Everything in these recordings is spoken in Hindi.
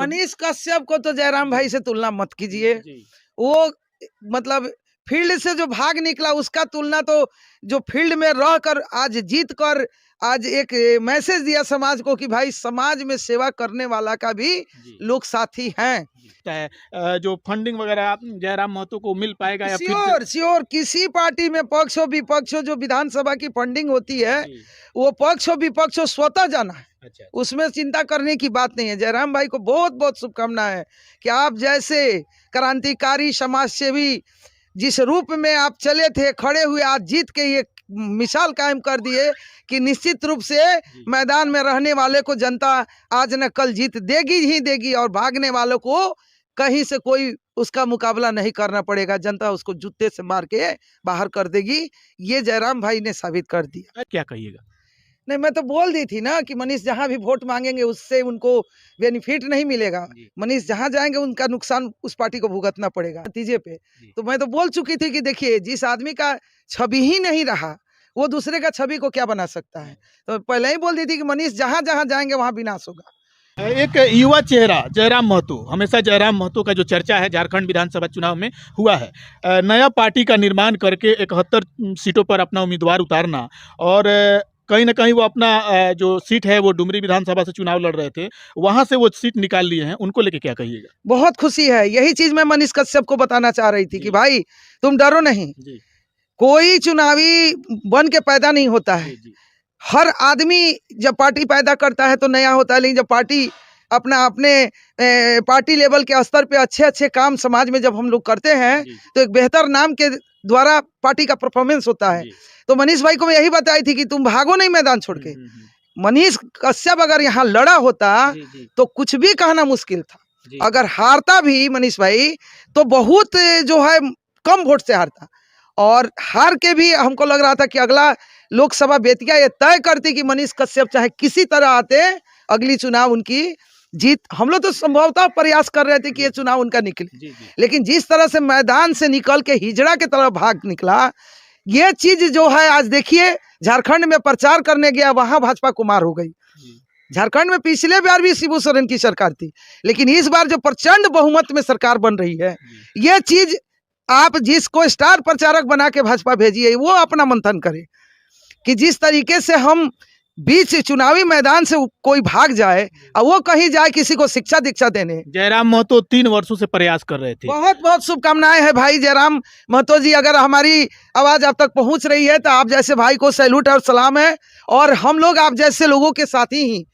मनीष कश्यप को तो जयराम भाई से तुलना मत कीजिए। वो मतलब फील्ड से जो भाग निकला उसका तुलना तो जो फील्ड में रहकर आज जीत कर आज एक मैसेज दिया समाज को कि भाई समाज में सेवा करने वाला का भी लोग साथी हैं। जो फंडिंग वगैरह जयराम महतो को मिल पाएगा या श्योर किसी पार्टी में पक्ष हो विपक्ष हो, जो विधानसभा की फंडिंग होती है वो पक्ष हो विपक्ष हो स्वतः जाना है। अच्छा। उसमें चिंता करने की बात नहीं है। जयराम भाई को बहुत बहुत शुभकामनाएं है कि आप जैसे क्रांतिकारी समाज सेवी जिस रूप में आप चले थे खड़े हुए आज जीत के ये मिसाल कायम कर दिए कि निश्चित रूप से मैदान में रहने वाले को जनता आज न कल जीत देगी ही देगी और भागने वालों को कहीं से कोई उसका मुकाबला नहीं करना पड़ेगा। जनता उसको जूते से मार के बाहर कर देगी। ये जयराम भाई ने साबित कर दिया। क्या कहिएगा? नहीं, मैं तो बोल दी थी ना कि मनीष जहां भी वोट मांगेंगे उससे उनको बेनिफिट नहीं मिलेगा। मनीष जहां जाएंगे उनका नुकसान उस पार्टी को भुगतना पड़ेगा नतीजे पे। तो मैं तो बोल चुकी थी कि देखिए जिस आदमी का छवि ही नहीं रहा वो दूसरे का छवि को क्या बना सकता है। तो पहले ही बोल दी थी कि मनीष जहां जहां जाएंगे वहां विनाश होगा। एक युवा चेहरा जयराम महतो, हमेशा जयराम महतो का जो चर्चा है झारखंड विधानसभा चुनाव में हुआ है, नया पार्टी का निर्माण करके 71 सीटों पर अपना उम्मीदवार उतारना और कहीं ना कहीं वो अपना जो सीट है वो डुमरी विधानसभा से चुनाव लड़ रहे थे, वहां से वो सीट निकाल लिए हैं, उनको लेके क्या कहिएगा? बहुत खुशी है। यही चीज मैं मनीष कश्यप को बताना चाह रही थी कि भाई तुम डरो नहीं। कोई चुनावी बन के पैदा नहीं होता है। हर आदमी जब पार्टी पैदा करता है तो नया होता है, लेकिन जब पार्टी अपने पार्टी लेवल के स्तर पे अच्छे अच्छे काम समाज में जब हम लोग करते हैं तो एक बेहतर नाम के द्वारा पार्टी का परफॉर्मेंस होता है। तो मनीष भाई को मैं यही बताई थी कि तुम भागो नहीं मैदान छोड़ के। मनीष कश्यप अगर यहाँ लड़ा होता तो कुछ भी कहना मुश्किल था। अगर हारता भी मनीष भाई तो बहुत जो है कम वोट से हारता, और हार के भी हमको लग रहा था कि अगला लोकसभा बेतिया ये तय करती कि मनीष कश्यप चाहे किसी तरह आते अगली चुनाव उनकी जीत। हम लोग तो संभवतः प्रयास कर रहे थे कि ये चुनाव उनका निकले, लेकिन जिस तरह से मैदान से निकल के हिजड़ा की तरफ भाग निकला, ये चीज जो है आज देखिए झारखंड में प्रचार करने गया वहां भाजपा को मार हो गई। झारखंड में पिछले बार भी शिबू सोरेन की सरकार थी, लेकिन इस बार जो प्रचंड बहुमत में सरकार बन रही है, ये चीज आप जिसको स्टार प्रचारक बना के भाजपा भेजिए वो अपना मंथन करे कि जिस तरीके से हम बीच चुनावी मैदान से कोई भाग जाए और वो कहीं जाए किसी को शिक्षा दीक्षा देने। जयराम महतो 3 वर्षों से प्रयास कर रहे थे। बहुत बहुत शुभकामनाएं हैं भाई जयराम महतो जी। अगर हमारी आवाज आप तक पहुंच रही है तो आप जैसे भाई को सैल्यूट और सलाम है, और हम लोग आप जैसे लोगों के साथी ही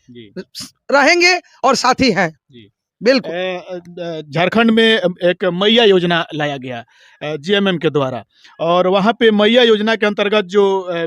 रहेंगे और साथी हैं। बिल्कुल। झारखंड में एक मैया योजना लाया गया जीएमएम के द्वारा, और वहाँ पे मैया योजना के अंतर्गत जो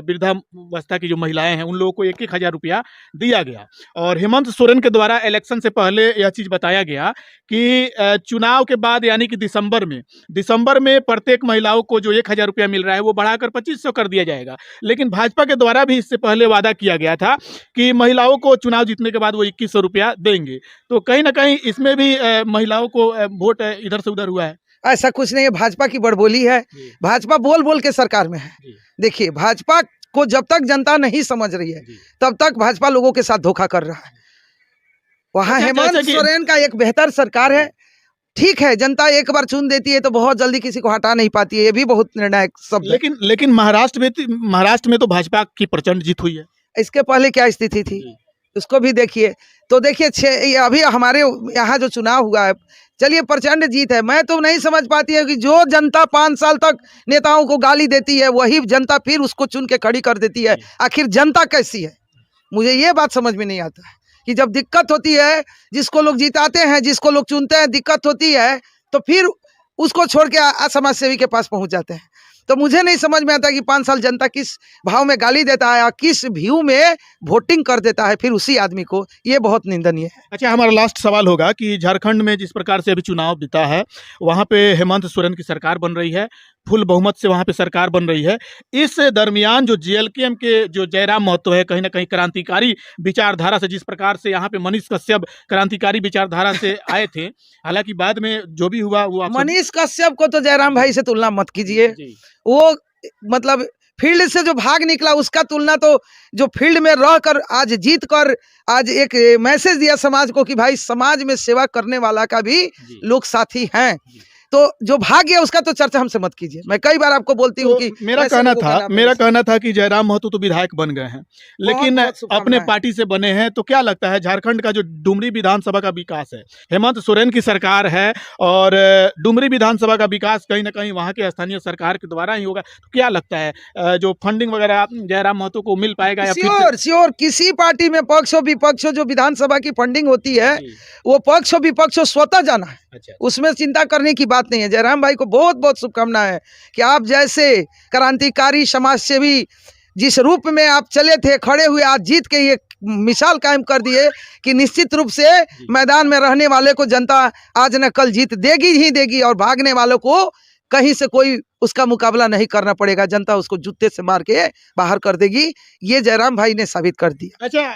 वृद्धावस्था की जो महिलाएं हैं उन लोगों को 1,000 रुपया दिया गया। और हेमंत सोरेन के द्वारा इलेक्शन से पहले यह चीज़ बताया गया कि चुनाव के बाद यानी कि दिसंबर में प्रत्येक महिलाओं को जो 1,000 रुपया मिल रहा है वो बढ़ाकर 2,500 कर दिया जाएगा। लेकिन भाजपा के द्वारा भी इससे पहले वादा किया गया था कि महिलाओं को चुनाव जीतने के बाद वो 2,100 रुपया देंगे। तो कहीं ना कहीं इसमें भी महिलाओं को वोट इधर से उधर हुआ है। ऐसा कुछ नहीं है, भाजपा की बड़बोली है। भाजपा बोल बोल के सरकार में है। देखिए भाजपा को जब तक जनता नहीं समझ रही है तब तक भाजपा लोगों के साथ धोखा कर रहा है। वहाँ हेमंत सोरेन का एक बेहतर सरकार है। ठीक है, जनता एक बार चुन देती है तो बहुत जल्दी किसी को हटा नहीं पाती है, ये भी बहुत निर्णायक शब्द है। लेकिन महाराष्ट्र में तो भाजपा की प्रचंड जीत हुई है। इसके पहले क्या स्थिति थी उसको भी देखिए। तो देखिए अभी हमारे यहाँ जो चुनाव हुआ है, चलिए प्रचंड जीत है। मैं तो नहीं समझ पाती है कि जो जनता 5 साल तक नेताओं को गाली देती है वही जनता फिर उसको चुन के खड़ी कर देती है। आखिर जनता कैसी है, मुझे ये बात समझ में नहीं आता है कि जब दिक्कत होती है, जिसको लोग जिताते हैं, जिसको लोग चुनते हैं, दिक्कत होती है तो फिर उसको छोड़ के समाज सेवी के पास पहुंच जाते हैं। तो मुझे नहीं समझ में आता कि 5 साल जनता किस भाव में गाली देता है और किस व्यू में वोटिंग कर देता है फिर उसी आदमी को। ये बहुत निंदनीय है। अच्छा, हमारा लास्ट सवाल होगा कि झारखंड में जिस प्रकार से अभी चुनाव बीता है वहाँ पे हेमंत सोरेन की सरकार बन रही है, फुल बहुमत से वहाँ पे सरकार बन रही है। इस दरमियान जो जेएलकेएम के जो जयराम महतो है, कहीं ना कहीं क्रांतिकारी विचारधारा से, जिस प्रकार से यहाँ पे मनीष कश्यप क्रांतिकारी विचारधारा से आए थे, हालांकि बाद में जो भी हुआ वो मनीष कश्यप को तो जयराम भाई से तुलना मत कीजिए। वो मतलब फील्ड से जो भाग निकला उसका तुलना तो जो फील्ड में रहकर आज जीत कर आज एक मैसेज दिया समाज को कि भाई समाज में सेवा करने वाला का भी जी। लोग साथी हैं। जी। तो जो भाग गया उसका तो चर्चा हमसे मत कीजिए। मैं कई बार आपको बोलती हूँ तो कि मेरा ऐसे कहना लोगों का था नाम मेरा है। कहना था कि जयराम महतो तो विधायक बन गए हैं, लेकिन बहुत अपने शुभकामनाएं। पार्टी से बने हैं, तो क्या लगता है झारखंड का जो डुमरी विधानसभा का विकास है, हेमंत सोरेन की सरकार है और डुमरी विधानसभा का विकास कहीं ना कहीं वहाँ के स्थानीय सरकार के द्वारा ही होगा, तो क्या लगता है जो फंडिंग वगैरह जयराम महतो को मिल पाएगा या फिर श्योर श्योर किसी पार्टी में पक्ष हो विपक्ष हो, जो विधानसभा की फंडिंग होती है जी। वो पक्ष हो विपक्ष हो स्वतः जाना है, अच्छा। उसमें चिंता करने की बात नहीं है। जयराम भाई को बहुत बहुत शुभकामनाएं है कि आप जैसे क्रांतिकारी समाज सेवी जिस रूप में आप चले थे खड़े हुए, आज जीत के ये मिसाल कायम कर दिए कि निश्चित रूप से मैदान में रहने वाले को जनता आज न कल जीत देगी ही देगी, और भागने वालों को कहीं से कोई उसका मुकाबला नहीं करना पड़ेगा, जनता उसको जूते से मार के बाहर कर देगी। ये जयराम भाई ने साबित कर दिया। अच्छा।